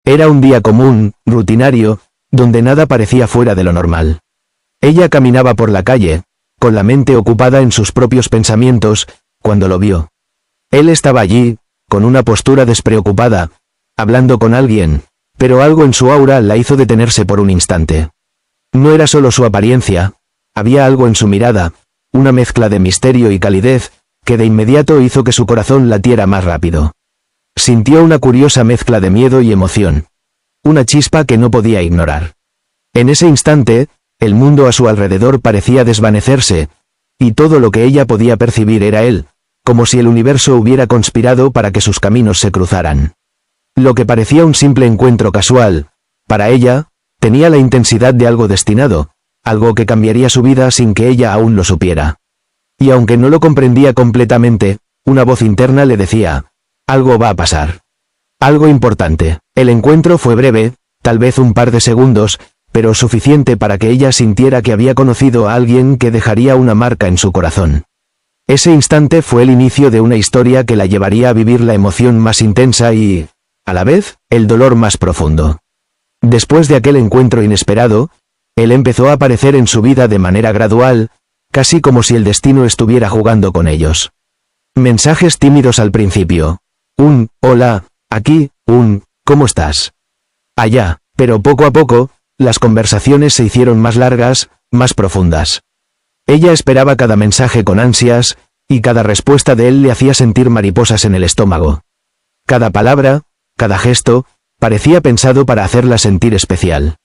Era un día común, rutinario, donde nada parecía fuera de lo normal. Ella caminaba por la calle, con la mente ocupada en sus propios pensamientos, cuando lo vio. Él estaba allí, con una postura despreocupada, hablando con alguien, pero algo en su aura la hizo detenerse por un instante. No era solo su apariencia, había algo en su mirada, una mezcla de misterio y calidez, que de inmediato hizo que su corazón latiera más rápido. Sintió una curiosa mezcla de miedo y emoción. Una chispa que no podía ignorar. En ese instante, el mundo a su alrededor parecía desvanecerse, y todo lo que ella podía percibir era él, como si el universo hubiera conspirado para que sus caminos se cruzaran. Lo que parecía un simple encuentro casual, para ella, tenía la intensidad de algo destinado, algo que cambiaría su vida sin que ella aún lo supiera. Y aunque no lo comprendía completamente, una voz interna le decía, algo va a pasar. Algo importante. El encuentro fue breve, tal vez un par de segundos, pero suficiente para que ella sintiera que había conocido a alguien que dejaría una marca en su corazón. Ese instante fue el inicio de una historia que la llevaría a vivir la emoción más intensa y, a la vez, el dolor más profundo. Después de aquel encuentro inesperado, él empezó a aparecer en su vida de manera gradual, casi como si el destino estuviera jugando con ellos. Mensajes tímidos al principio. Un, hola, aquí, un, ¿cómo estás? Allá, pero poco a poco, las conversaciones se hicieron más largas, más profundas. Ella esperaba cada mensaje con ansias, y cada respuesta de él le hacía sentir mariposas en el estómago. Cada palabra, cada gesto, parecía pensado para hacerla sentir especial.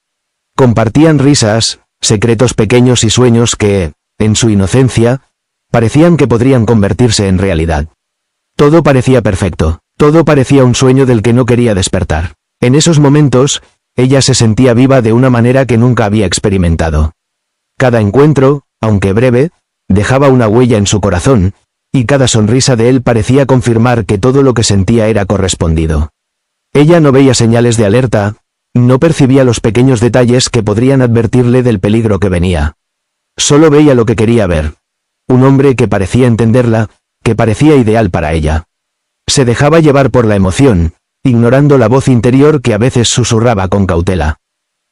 Compartían risas, secretos pequeños y sueños que, en su inocencia, parecían que podrían convertirse en realidad. Todo parecía perfecto, todo parecía un sueño del que no quería despertar. En esos momentos, ella se sentía viva de una manera que nunca había experimentado. Cada encuentro, aunque breve, dejaba una huella en su corazón, y cada sonrisa de él parecía confirmar que todo lo que sentía era correspondido. Ella no veía señales de alerta, no percibía los pequeños detalles que podrían advertirle del peligro que venía. Solo veía lo que quería ver. Un hombre que parecía entenderla, que parecía ideal para ella. Se dejaba llevar por la emoción, ignorando la voz interior que a veces susurraba con cautela.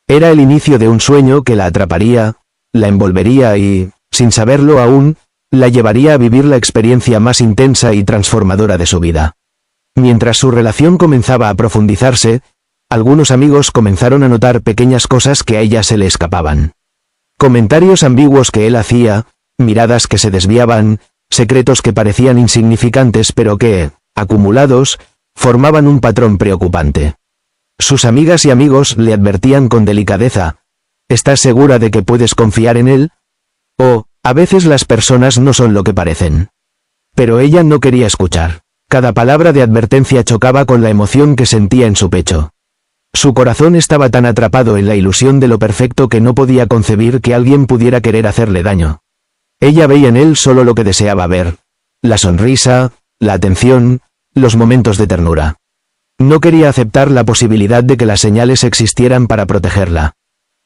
Era el inicio de un sueño que la atraparía, la envolvería y, sin saberlo aún, la llevaría a vivir la experiencia más intensa y transformadora de su vida. Mientras su relación comenzaba a profundizarse, algunos amigos comenzaron a notar pequeñas cosas que a ella se le escapaban. Comentarios ambiguos que él hacía, miradas que se desviaban, secretos que parecían insignificantes pero que, acumulados, formaban un patrón preocupante. Sus amigas y amigos le advertían con delicadeza, ¿estás segura de que puedes confiar en él? O, a veces las personas no son lo que parecen. Pero ella no quería escuchar. Cada palabra de advertencia chocaba con la emoción que sentía en su pecho. Su corazón estaba tan atrapado en la ilusión de lo perfecto que no podía concebir que alguien pudiera querer hacerle daño. Ella veía en él solo lo que deseaba ver. La sonrisa, la atención, los momentos de ternura. No quería aceptar la posibilidad de que las señales existieran para protegerla.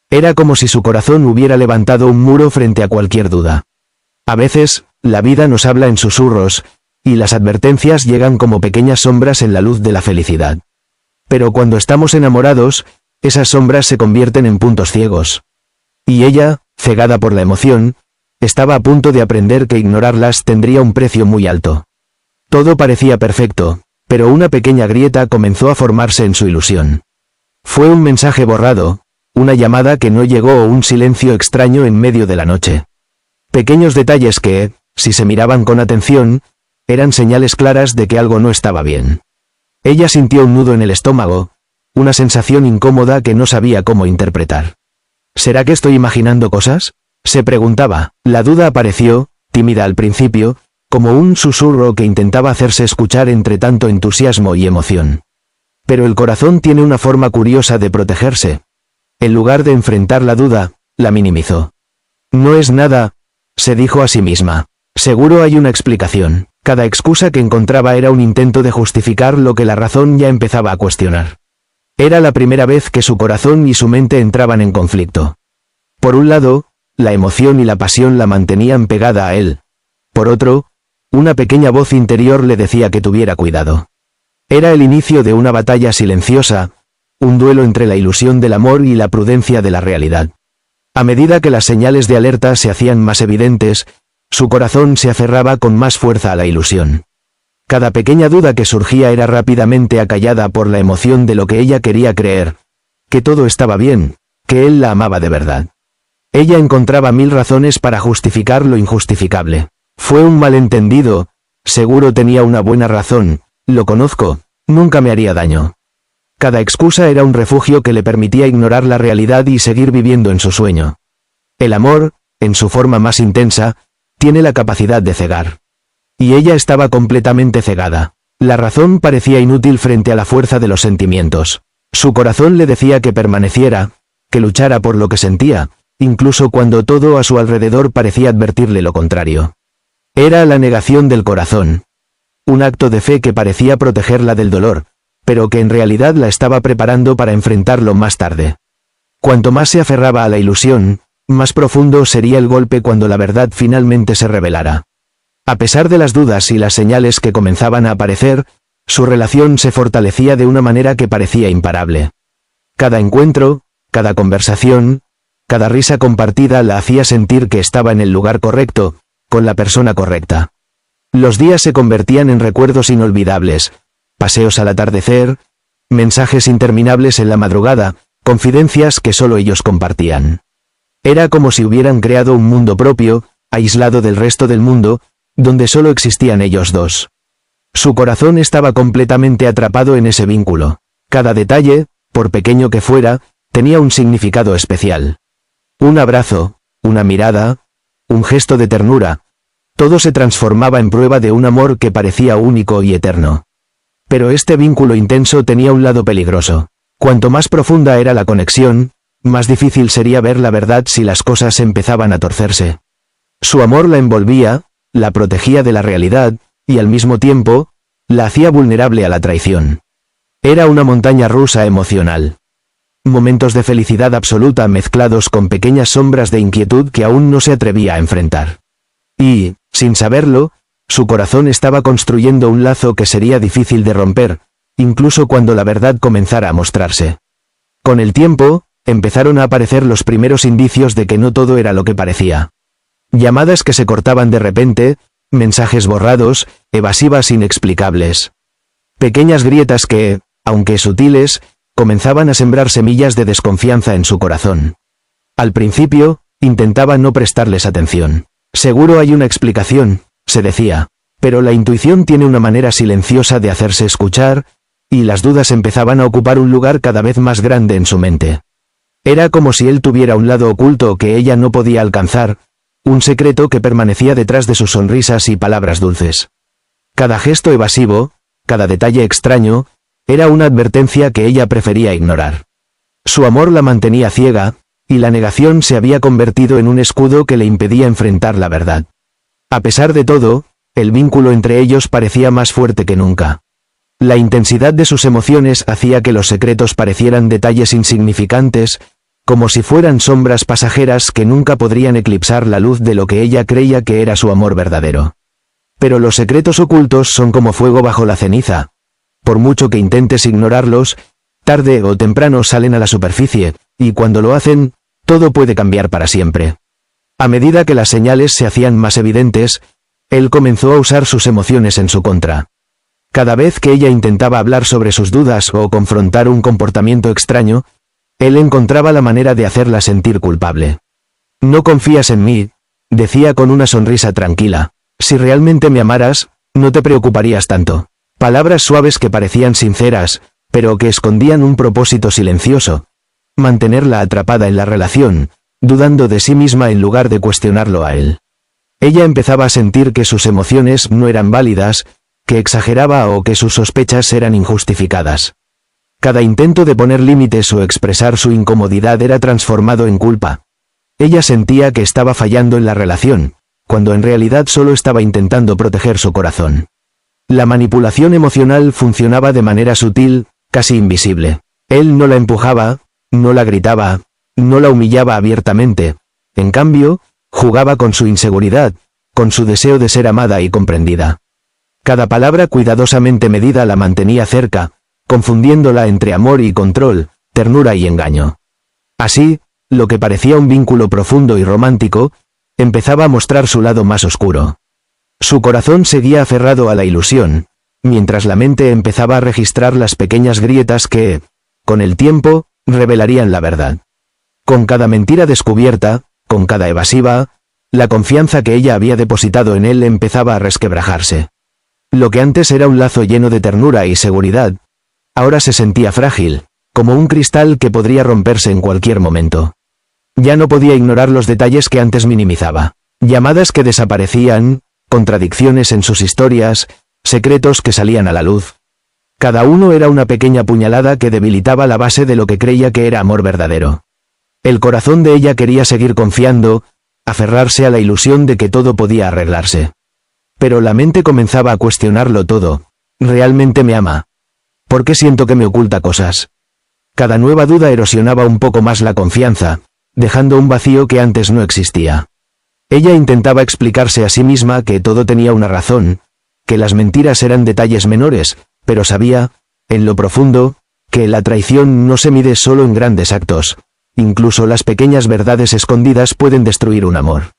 Era como si su corazón hubiera levantado un muro frente a cualquier duda. A veces, la vida nos habla en susurros, y las advertencias llegan como pequeñas sombras en la luz de la felicidad. Pero cuando estamos enamorados, esas sombras se convierten en puntos ciegos. Y ella, cegada por la emoción, estaba a punto de aprender que ignorarlas tendría un precio muy alto. Todo parecía perfecto, pero una pequeña grieta comenzó a formarse en su ilusión. Fue un mensaje borrado, una llamada que no llegó o un silencio extraño en medio de la noche. Pequeños detalles que, si se miraban con atención, eran señales claras de que algo no estaba bien. Ella sintió un nudo en el estómago, una sensación incómoda que no sabía cómo interpretar. ¿Será que estoy imaginando cosas?, se preguntaba. La duda apareció, tímida al principio, como un susurro que intentaba hacerse escuchar entre tanto entusiasmo y emoción. Pero el corazón tiene una forma curiosa de protegerse. En lugar de enfrentar la duda, la minimizó. No es nada, se dijo a sí misma. Seguro hay una explicación. Cada excusa que encontraba era un intento de justificar lo que la razón ya empezaba a cuestionar. Era la primera vez que su corazón y su mente entraban en conflicto. Por un lado, la emoción y la pasión la mantenían pegada a él. Por otro, una pequeña voz interior le decía que tuviera cuidado. Era el inicio de una batalla silenciosa, un duelo entre la ilusión del amor y la prudencia de la realidad. A medida que las señales de alerta se hacían más evidentes, su corazón se aferraba con más fuerza a la ilusión. Cada pequeña duda que surgía era rápidamente acallada por la emoción de lo que ella quería creer, que todo estaba bien, que él la amaba de verdad. Ella encontraba 1000 razones para justificar lo injustificable. Fue un malentendido, seguro tenía una buena razón, lo conozco, nunca me haría daño. Cada excusa era un refugio que le permitía ignorar la realidad y seguir viviendo en su sueño. El amor, en su forma más intensa, tiene la capacidad de cegar. Y ella estaba completamente cegada. La razón parecía inútil frente a la fuerza de los sentimientos. Su corazón le decía que permaneciera, que luchara por lo que sentía, incluso cuando todo a su alrededor parecía advertirle lo contrario. Era la negación del corazón. Un acto de fe que parecía protegerla del dolor, pero que en realidad la estaba preparando para enfrentarlo más tarde. Cuanto más se aferraba a la ilusión, más profundo sería el golpe cuando la verdad finalmente se revelara. A pesar de las dudas y las señales que comenzaban a aparecer, su relación se fortalecía de una manera que parecía imparable. Cada encuentro, cada conversación, cada risa compartida la hacía sentir que estaba en el lugar correcto, con la persona correcta. Los días se convertían en recuerdos inolvidables, paseos al atardecer, mensajes interminables en la madrugada, confidencias que solo ellos compartían. Era como si hubieran creado un mundo propio, aislado del resto del mundo, donde solo existían ellos dos. Su corazón estaba completamente atrapado en ese vínculo. Cada detalle, por pequeño que fuera, tenía un significado especial. Un abrazo, una mirada, un gesto de ternura, todo se transformaba en prueba de un amor que parecía único y eterno. Pero este vínculo intenso tenía un lado peligroso. Cuanto más profunda era la conexión, más difícil sería ver la verdad si las cosas empezaban a torcerse. Su amor la envolvía, la protegía de la realidad, y al mismo tiempo, la hacía vulnerable a la traición. Era una montaña rusa emocional. Momentos de felicidad absoluta mezclados con pequeñas sombras de inquietud que aún no se atrevía a enfrentar. Y, sin saberlo, su corazón estaba construyendo un lazo que sería difícil de romper, incluso cuando la verdad comenzara a mostrarse. Con el tiempo, empezaron a aparecer los primeros indicios de que no todo era lo que parecía. Llamadas que se cortaban de repente, mensajes borrados, evasivas inexplicables. Pequeñas grietas que, aunque sutiles, comenzaban a sembrar semillas de desconfianza en su corazón. Al principio, intentaba no prestarles atención. Seguro hay una explicación, se decía, pero la intuición tiene una manera silenciosa de hacerse escuchar, y las dudas empezaban a ocupar un lugar cada vez más grande en su mente. Era como si él tuviera un lado oculto que ella no podía alcanzar, un secreto que permanecía detrás de sus sonrisas y palabras dulces. Cada gesto evasivo, cada detalle extraño, era una advertencia que ella prefería ignorar. Su amor la mantenía ciega, y la negación se había convertido en un escudo que le impedía enfrentar la verdad. A pesar de todo, el vínculo entre ellos parecía más fuerte que nunca. La intensidad de sus emociones hacía que los secretos parecieran detalles insignificantes, como si fueran sombras pasajeras que nunca podrían eclipsar la luz de lo que ella creía que era su amor verdadero. Pero los secretos ocultos son como fuego bajo la ceniza. Por mucho que intentes ignorarlos, tarde o temprano salen a la superficie, y cuando lo hacen, todo puede cambiar para siempre. A medida que las señales se hacían más evidentes, él comenzó a usar sus emociones en su contra. Cada vez que ella intentaba hablar sobre sus dudas o confrontar un comportamiento extraño, él encontraba la manera de hacerla sentir culpable. «No confías en mí», decía con una sonrisa tranquila. «Si realmente me amaras, no te preocuparías tanto». Palabras suaves que parecían sinceras, pero que escondían un propósito silencioso. Mantenerla atrapada en la relación, dudando de sí misma en lugar de cuestionarlo a él. Ella empezaba a sentir que sus emociones no eran válidas, que exageraba o que sus sospechas eran injustificadas. Cada intento de poner límites o expresar su incomodidad era transformado en culpa. Ella sentía que estaba fallando en la relación, cuando en realidad solo estaba intentando proteger su corazón. La manipulación emocional funcionaba de manera sutil, casi invisible. Él no la empujaba, no la gritaba, no la humillaba abiertamente. En cambio, jugaba con su inseguridad, con su deseo de ser amada y comprendida. Cada palabra cuidadosamente medida la mantenía cerca, confundiéndola entre amor y control, ternura y engaño. Así, lo que parecía un vínculo profundo y romántico, empezaba a mostrar su lado más oscuro. Su corazón seguía aferrado a la ilusión, mientras la mente empezaba a registrar las pequeñas grietas que, con el tiempo, revelarían la verdad. Con cada mentira descubierta, con cada evasiva, la confianza que ella había depositado en él empezaba a resquebrajarse. Lo que antes era un lazo lleno de ternura y seguridad, ahora se sentía frágil, como un cristal que podría romperse en cualquier momento. Ya no podía ignorar los detalles que antes minimizaba. Llamadas que desaparecían, contradicciones en sus historias, secretos que salían a la luz. Cada uno era una pequeña puñalada que debilitaba la base de lo que creía que era amor verdadero. El corazón de ella quería seguir confiando, aferrarse a la ilusión de que todo podía arreglarse. Pero la mente comenzaba a cuestionarlo todo. ¿Realmente me ama? ¿Por qué siento que me oculta cosas? Cada nueva duda erosionaba un poco más la confianza, dejando un vacío que antes no existía. Ella intentaba explicarse a sí misma que todo tenía una razón, que las mentiras eran detalles menores, pero sabía, en lo profundo, que la traición no se mide solo en grandes actos. Incluso las pequeñas verdades escondidas pueden destruir un amor.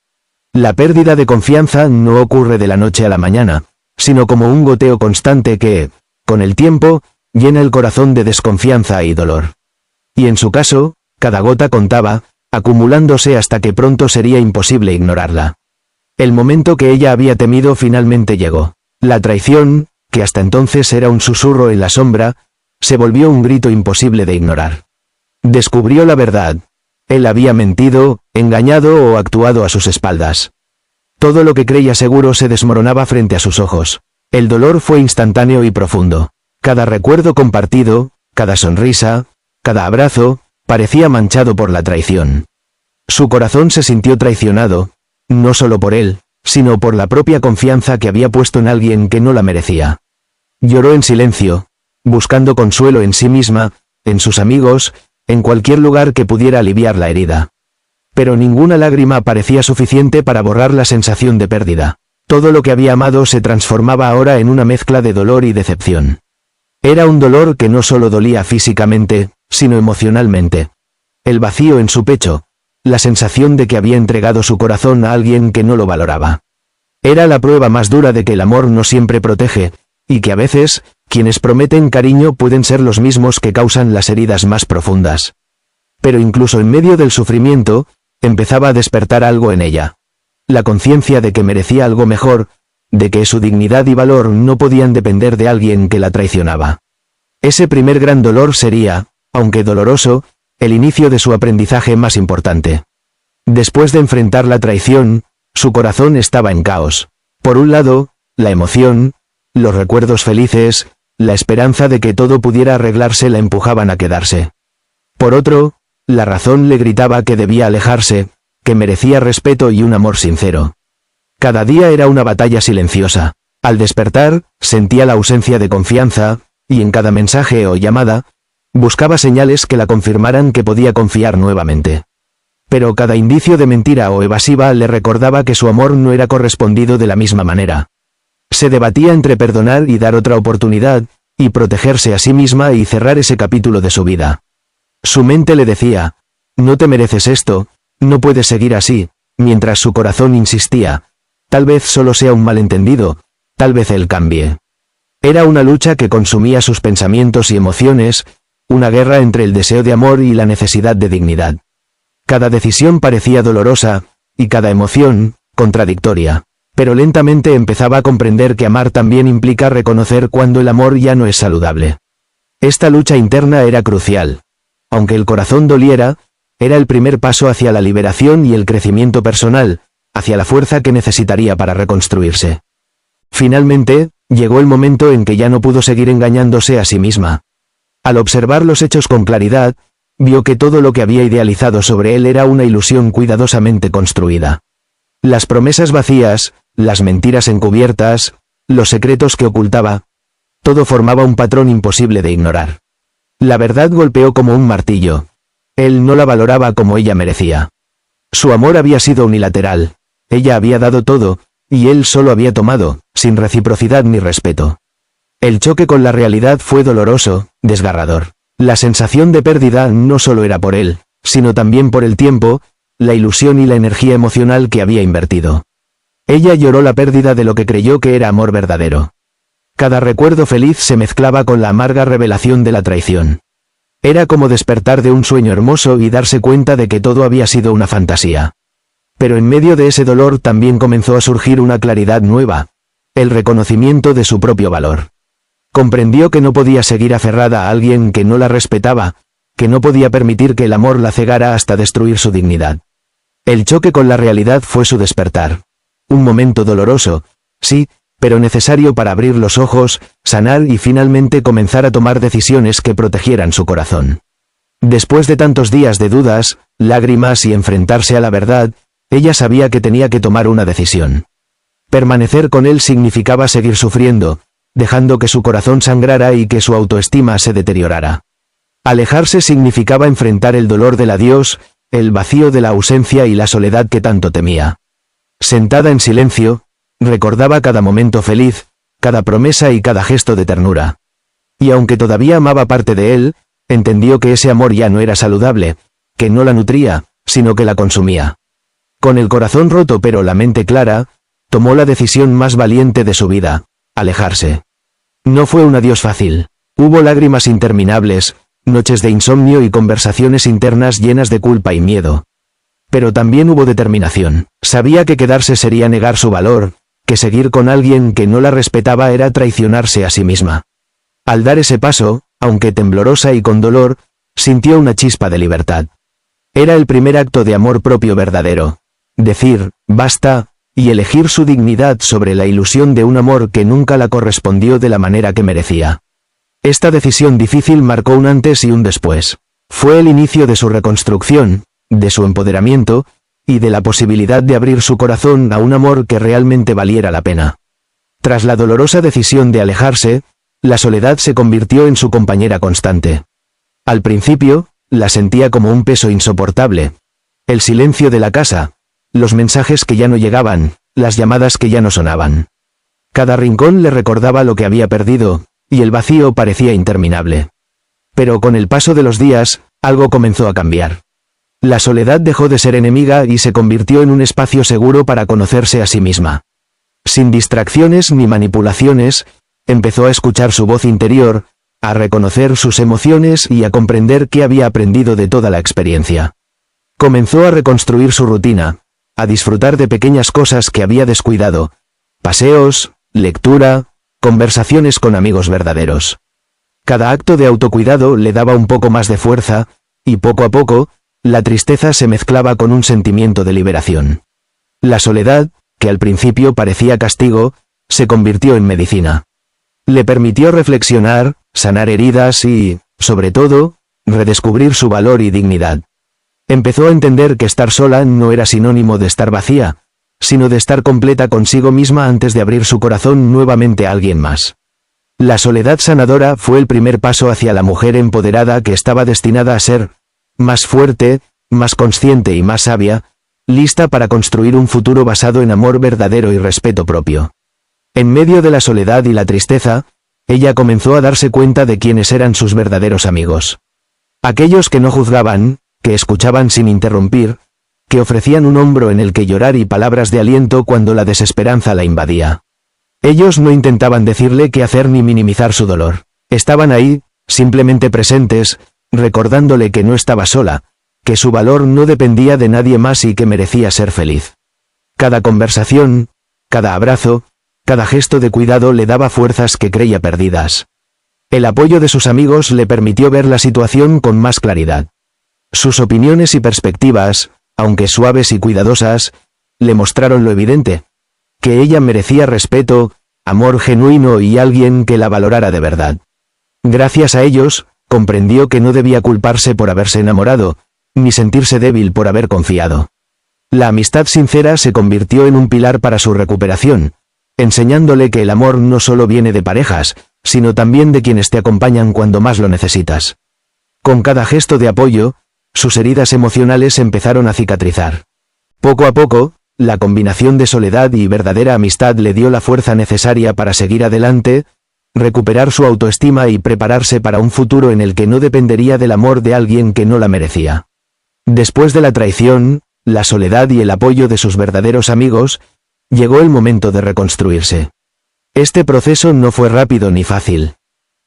La pérdida de confianza no ocurre de la noche a la mañana, sino como un goteo constante que, con el tiempo, llena el corazón de desconfianza y dolor. Y en su caso, cada gota contaba, acumulándose hasta que pronto sería imposible ignorarla. El momento que ella había temido finalmente llegó. La traición, que hasta entonces era un susurro en la sombra, se volvió un grito imposible de ignorar. Descubrió la verdad. Él había mentido, engañado o actuado a sus espaldas. Todo lo que creía seguro se desmoronaba frente a sus ojos. El dolor fue instantáneo y profundo. Cada recuerdo compartido, cada sonrisa, cada abrazo, parecía manchado por la traición. Su corazón se sintió traicionado, no solo por él, sino por la propia confianza que había puesto en alguien que no la merecía. Lloró en silencio, buscando consuelo en sí misma, en sus amigos, en cualquier lugar que pudiera aliviar la herida. Pero ninguna lágrima parecía suficiente para borrar la sensación de pérdida. Todo lo que había amado se transformaba ahora en una mezcla de dolor y decepción. Era un dolor que no solo dolía físicamente, sino emocionalmente. El vacío en su pecho, la sensación de que había entregado su corazón a alguien que no lo valoraba. Era la prueba más dura de que el amor no siempre protege, y que a veces, quienes prometen cariño pueden ser los mismos que causan las heridas más profundas. Pero incluso en medio del sufrimiento, empezaba a despertar algo en ella. La conciencia de que merecía algo mejor, de que su dignidad y valor no podían depender de alguien que la traicionaba. Ese primer gran dolor sería, aunque doloroso, el inicio de su aprendizaje más importante. Después de enfrentar la traición, su corazón estaba en caos. Por un lado, la emoción, los recuerdos felices, la esperanza de que todo pudiera arreglarse la empujaban a quedarse. Por otro, la razón le gritaba que debía alejarse, que merecía respeto y un amor sincero. Cada día era una batalla silenciosa. Al despertar, sentía la ausencia de confianza, y en cada mensaje o llamada, buscaba señales que la confirmaran que podía confiar nuevamente. Pero cada indicio de mentira o evasiva le recordaba que su amor no era correspondido de la misma manera. Se debatía entre perdonar y dar otra oportunidad, y protegerse a sí misma y cerrar ese capítulo de su vida. Su mente le decía, no te mereces esto, no puedes seguir así, mientras su corazón insistía, tal vez solo sea un malentendido, tal vez él cambie. Era una lucha que consumía sus pensamientos y emociones, una guerra entre el deseo de amor y la necesidad de dignidad. Cada decisión parecía dolorosa, y cada emoción, contradictoria. Pero lentamente empezaba a comprender que amar también implica reconocer cuando el amor ya no es saludable. Esta lucha interna era crucial. Aunque el corazón doliera, era el primer paso hacia la liberación y el crecimiento personal, hacia la fuerza que necesitaría para reconstruirse. Finalmente, llegó el momento en que ya no pudo seguir engañándose a sí misma. Al observar los hechos con claridad, vio que todo lo que había idealizado sobre él era una ilusión cuidadosamente construida. Las promesas vacías, las mentiras encubiertas, los secretos que ocultaba, todo formaba un patrón imposible de ignorar. La verdad golpeó como un martillo. Él no la valoraba como ella merecía. Su amor había sido unilateral. Ella había dado todo, y él solo había tomado, sin reciprocidad ni respeto. El choque con la realidad fue doloroso, desgarrador. La sensación de pérdida no solo era por él, sino también por el tiempo, la ilusión y la energía emocional que había invertido. Ella lloró la pérdida de lo que creyó que era amor verdadero. Cada recuerdo feliz se mezclaba con la amarga revelación de la traición. Era como despertar de un sueño hermoso y darse cuenta de que todo había sido una fantasía. Pero en medio de ese dolor también comenzó a surgir una claridad nueva, el reconocimiento de su propio valor. Comprendió que no podía seguir aferrada a alguien que no la respetaba, que no podía permitir que el amor la cegara hasta destruir su dignidad. El choque con la realidad fue su despertar. Un momento doloroso, sí, pero necesario para abrir los ojos, sanar y finalmente comenzar a tomar decisiones que protegieran su corazón. Después de tantos días de dudas, lágrimas y enfrentarse a la verdad, ella sabía que tenía que tomar una decisión. Permanecer con él significaba seguir sufriendo, dejando que su corazón sangrara y que su autoestima se deteriorara. Alejarse significaba enfrentar el dolor del adiós, el vacío de la ausencia y la soledad que tanto temía. Sentada en silencio, recordaba cada momento feliz, cada promesa y cada gesto de ternura. Y aunque todavía amaba parte de él, entendió que ese amor ya no era saludable, que no la nutría, sino que la consumía. Con el corazón roto pero la mente clara, tomó la decisión más valiente de su vida, alejarse. No fue un adiós fácil. Hubo lágrimas interminables, noches de insomnio y conversaciones internas llenas de culpa y miedo. Pero también hubo determinación. Sabía que quedarse sería negar su valor, que seguir con alguien que no la respetaba era traicionarse a sí misma. Al dar ese paso, aunque temblorosa y con dolor, sintió una chispa de libertad. Era el primer acto de amor propio verdadero. Decir, basta, y elegir su dignidad sobre la ilusión de un amor que nunca la correspondió de la manera que merecía. Esta decisión difícil marcó un antes y un después. Fue el inicio de su reconstrucción, de su empoderamiento, y de la posibilidad de abrir su corazón a un amor que realmente valiera la pena. Tras la dolorosa decisión de alejarse, la soledad se convirtió en su compañera constante. Al principio, la sentía como un peso insoportable. El silencio de la casa, los mensajes que ya no llegaban, las llamadas que ya no sonaban. Cada rincón le recordaba lo que había perdido, y el vacío parecía interminable. Pero con el paso de los días, algo comenzó a cambiar. La soledad dejó de ser enemiga y se convirtió en un espacio seguro para conocerse a sí misma. Sin distracciones ni manipulaciones, empezó a escuchar su voz interior, a reconocer sus emociones y a comprender qué había aprendido de toda la experiencia. Comenzó a reconstruir su rutina, a disfrutar de pequeñas cosas que había descuidado, paseos, lectura, conversaciones con amigos verdaderos. Cada acto de autocuidado le daba un poco más de fuerza, y poco a poco, la tristeza se mezclaba con un sentimiento de liberación. La soledad, que al principio parecía castigo, se convirtió en medicina. Le permitió reflexionar, sanar heridas y, sobre todo, redescubrir su valor y dignidad. Empezó a entender que estar sola no era sinónimo de estar vacía, sino de estar completa consigo misma antes de abrir su corazón nuevamente a alguien más. La soledad sanadora fue el primer paso hacia la mujer empoderada que estaba destinada a ser más fuerte, más consciente y más sabia, lista para construir un futuro basado en amor verdadero y respeto propio. En medio de la soledad y la tristeza, ella comenzó a darse cuenta de quiénes eran sus verdaderos amigos. Aquellos que no juzgaban, que escuchaban sin interrumpir, que ofrecían un hombro en el que llorar y palabras de aliento cuando la desesperanza la invadía. Ellos no intentaban decirle qué hacer ni minimizar su dolor. Estaban ahí, simplemente presentes, recordándole que no estaba sola, que su valor no dependía de nadie más y que merecía ser feliz. Cada conversación, cada abrazo, cada gesto de cuidado le daba fuerzas que creía perdidas. El apoyo de sus amigos le permitió ver la situación con más claridad. Sus opiniones y perspectivas, aunque suaves y cuidadosas, le mostraron lo evidente, que ella merecía respeto, amor genuino y alguien que la valorara de verdad. Gracias a ellos, comprendió que no debía culparse por haberse enamorado, ni sentirse débil por haber confiado. La amistad sincera se convirtió en un pilar para su recuperación, enseñándole que el amor no solo viene de parejas, sino también de quienes te acompañan cuando más lo necesitas. Con cada gesto de apoyo, sus heridas emocionales empezaron a cicatrizar. Poco a poco, la combinación de soledad y verdadera amistad le dio la fuerza necesaria para seguir adelante, recuperar su autoestima y prepararse para un futuro en el que no dependería del amor de alguien que no la merecía. Después de la traición, la soledad y el apoyo de sus verdaderos amigos, llegó el momento de reconstruirse. Este proceso no fue rápido ni fácil.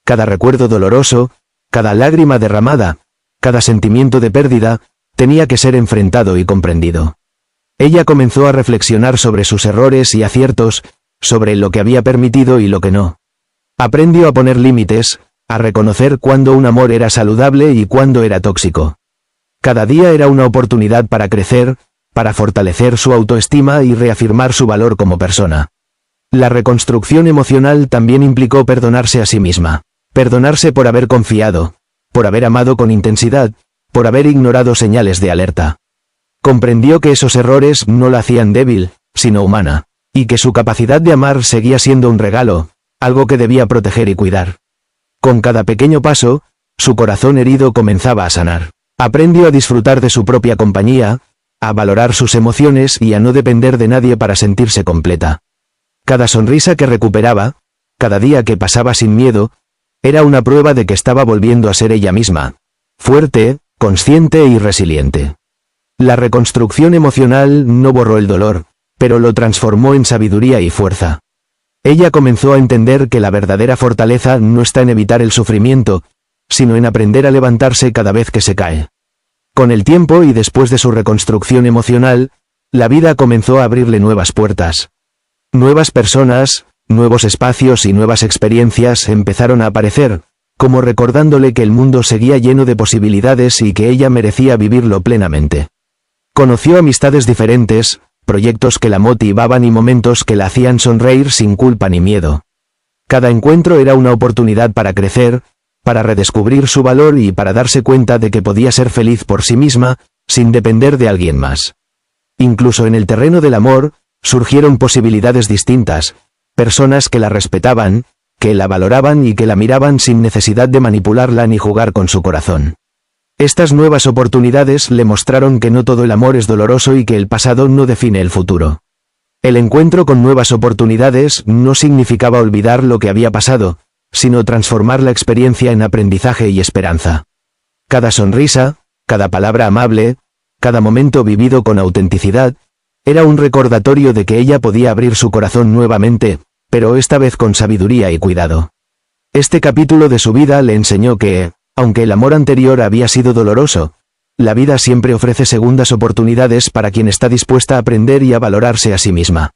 Cada recuerdo doloroso, cada lágrima derramada, cada sentimiento de pérdida, tenía que ser enfrentado y comprendido. Ella comenzó a reflexionar sobre sus errores y aciertos, sobre lo que había permitido y lo que no. Aprendió a poner límites, a reconocer cuándo un amor era saludable y cuándo era tóxico. Cada día era una oportunidad para crecer, para fortalecer su autoestima y reafirmar su valor como persona. La reconstrucción emocional también implicó perdonarse a sí misma. Perdonarse por haber confiado, por haber amado con intensidad, por haber ignorado señales de alerta. Comprendió que esos errores no la hacían débil, sino humana, y que su capacidad de amar seguía siendo un regalo, algo que debía proteger y cuidar. Con cada pequeño paso, su corazón herido comenzaba a sanar. Aprendió a disfrutar de su propia compañía, a valorar sus emociones y a no depender de nadie para sentirse completa. Cada sonrisa que recuperaba, cada día que pasaba sin miedo, era una prueba de que estaba volviendo a ser ella misma, fuerte, consciente y resiliente. La reconstrucción emocional no borró el dolor, pero lo transformó en sabiduría y fuerza. Ella comenzó a entender que la verdadera fortaleza no está en evitar el sufrimiento, sino en aprender a levantarse cada vez que se cae. Con el tiempo y después de su reconstrucción emocional, la vida comenzó a abrirle nuevas puertas. Nuevas personas, nuevos espacios y nuevas experiencias empezaron a aparecer, como recordándole que el mundo seguía lleno de posibilidades y que ella merecía vivirlo plenamente. Conoció amistades diferentes, proyectos que la motivaban y momentos que la hacían sonreír sin culpa ni miedo. Cada encuentro era una oportunidad para crecer, para redescubrir su valor y para darse cuenta de que podía ser feliz por sí misma, sin depender de alguien más. Incluso en el terreno del amor, surgieron posibilidades distintas, personas que la respetaban, que la valoraban y que la miraban sin necesidad de manipularla ni jugar con su corazón. Estas nuevas oportunidades le mostraron que no todo el amor es doloroso y que el pasado no define el futuro. El encuentro con nuevas oportunidades no significaba olvidar lo que había pasado, sino transformar la experiencia en aprendizaje y esperanza. Cada sonrisa, cada palabra amable, cada momento vivido con autenticidad, era un recordatorio de que ella podía abrir su corazón nuevamente, pero esta vez con sabiduría y cuidado. Este capítulo de su vida le enseñó que, aunque el amor anterior había sido doloroso, la vida siempre ofrece segundas oportunidades para quien está dispuesta a aprender y a valorarse a sí misma.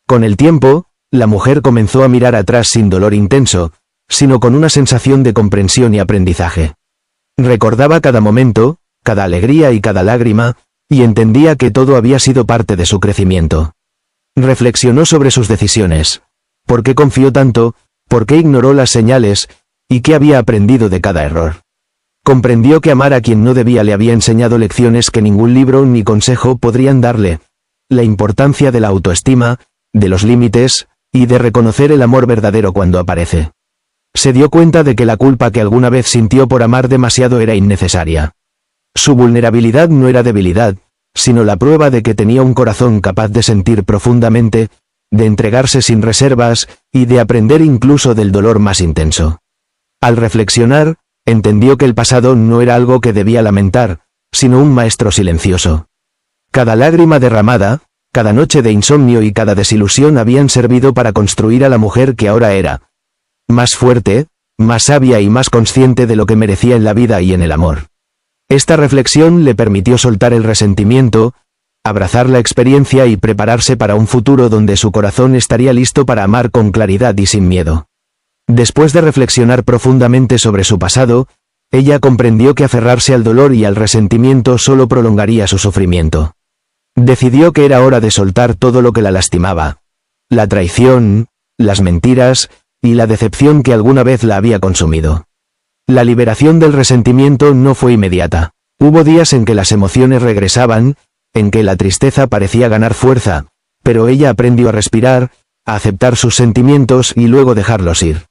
Con el tiempo, la mujer comenzó a mirar atrás sin dolor intenso, sino con una sensación de comprensión y aprendizaje. Recordaba cada momento, cada alegría y cada lágrima, y entendía que todo había sido parte de su crecimiento. Reflexionó sobre sus decisiones. ¿Por qué confió tanto? ¿Por qué ignoró las señales? ¿Y qué había aprendido de cada error? Comprendió que amar a quien no debía le había enseñado lecciones que ningún libro ni consejo podrían darle. La importancia de la autoestima, de los límites, y de reconocer el amor verdadero cuando aparece. Se dio cuenta de que la culpa que alguna vez sintió por amar demasiado era innecesaria. Su vulnerabilidad no era debilidad, sino la prueba de que tenía un corazón capaz de sentir profundamente, de entregarse sin reservas, y de aprender incluso del dolor más intenso. Al reflexionar, entendió que el pasado no era algo que debía lamentar, sino un maestro silencioso. Cada lágrima derramada, cada noche de insomnio y cada desilusión habían servido para construir a la mujer que ahora era. Más fuerte, más sabia y más consciente de lo que merecía en la vida y en el amor. Esta reflexión le permitió soltar el resentimiento, abrazar la experiencia y prepararse para un futuro donde su corazón estaría listo para amar con claridad y sin miedo. Después de reflexionar profundamente sobre su pasado, ella comprendió que aferrarse al dolor y al resentimiento solo prolongaría su sufrimiento. Decidió que era hora de soltar todo lo que la lastimaba. La traición, las mentiras, y la decepción que alguna vez la había consumido. La liberación del resentimiento no fue inmediata. Hubo días en que las emociones regresaban, en que la tristeza parecía ganar fuerza, pero ella aprendió a respirar, a aceptar sus sentimientos y luego dejarlos ir.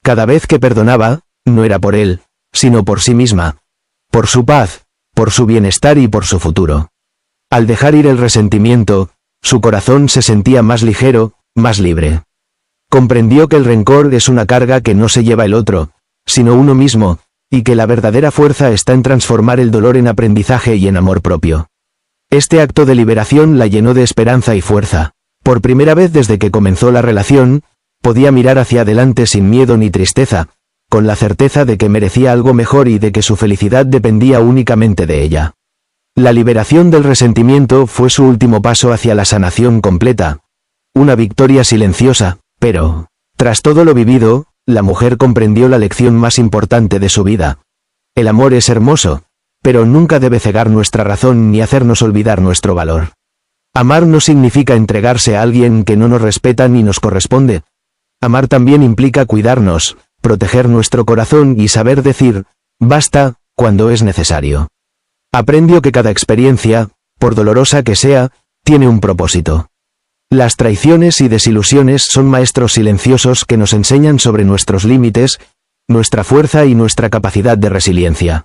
Cada vez que perdonaba, no era por él, sino por sí misma, por su paz, por su bienestar y por su futuro. Al dejar ir el resentimiento, su corazón se sentía más ligero, más libre. Comprendió que el rencor es una carga que no se lleva el otro, sino uno mismo, y que la verdadera fuerza está en transformar el dolor en aprendizaje y en amor propio. Este acto de liberación la llenó de esperanza y fuerza. Por primera vez desde que comenzó la relación, podía mirar hacia adelante sin miedo ni tristeza, con la certeza de que merecía algo mejor y de que su felicidad dependía únicamente de ella. La liberación del resentimiento fue su último paso hacia la sanación completa. Una victoria silenciosa, pero, tras todo lo vivido, la mujer comprendió la lección más importante de su vida. El amor es hermoso, pero nunca debe cegar nuestra razón ni hacernos olvidar nuestro valor. Amar no significa entregarse a alguien que no nos respeta ni nos corresponde. Amar también implica cuidarnos, proteger nuestro corazón y saber decir, basta, cuando es necesario. Aprendió que cada experiencia, por dolorosa que sea, tiene un propósito. Las traiciones y desilusiones son maestros silenciosos que nos enseñan sobre nuestros límites, nuestra fuerza y nuestra capacidad de resiliencia.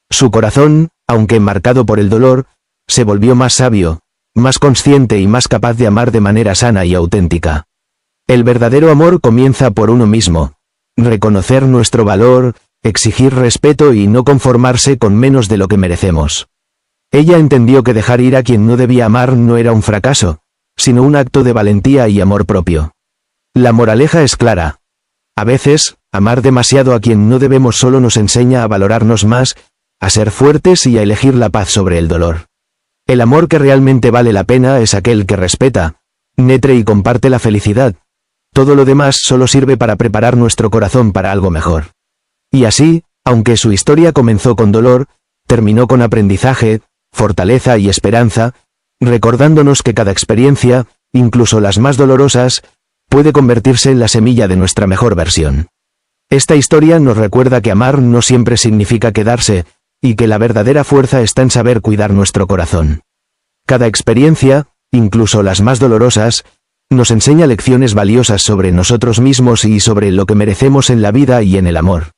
Su corazón, aunque marcado por el dolor, se volvió más sabio, más consciente y más capaz de amar de manera sana y auténtica. El verdadero amor comienza por uno mismo. Reconocer nuestro valor, exigir respeto y no conformarse con menos de lo que merecemos. Ella entendió que dejar ir a quien no debía amar no era un fracaso, sino un acto de valentía y amor propio. La moraleja es clara. A veces, amar demasiado a quien no debemos solo nos enseña a valorarnos más, a ser fuertes y a elegir la paz sobre el dolor. El amor que realmente vale la pena es aquel que respeta, nutre y comparte la felicidad. Todo lo demás solo sirve para preparar nuestro corazón para algo mejor. Y así, aunque su historia comenzó con dolor, terminó con aprendizaje, fortaleza y esperanza, recordándonos que cada experiencia, incluso las más dolorosas, puede convertirse en la semilla de nuestra mejor versión. Esta historia nos recuerda que amar no siempre significa quedarse, y que la verdadera fuerza está en saber cuidar nuestro corazón. Cada experiencia, incluso las más dolorosas, nos enseña lecciones valiosas sobre nosotros mismos y sobre lo que merecemos en la vida y en el amor.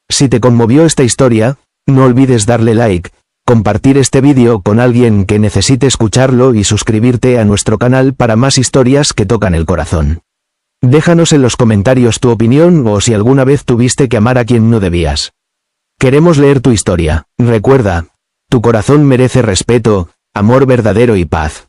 Si te conmovió esta historia, no olvides darle like, compartir este vídeo con alguien que necesite escucharlo y suscribirte a nuestro canal para más historias que tocan el corazón. Déjanos en los comentarios tu opinión o si alguna vez tuviste que amar a quien no debías. Queremos leer tu historia. Recuerda, tu corazón merece respeto, amor verdadero y paz.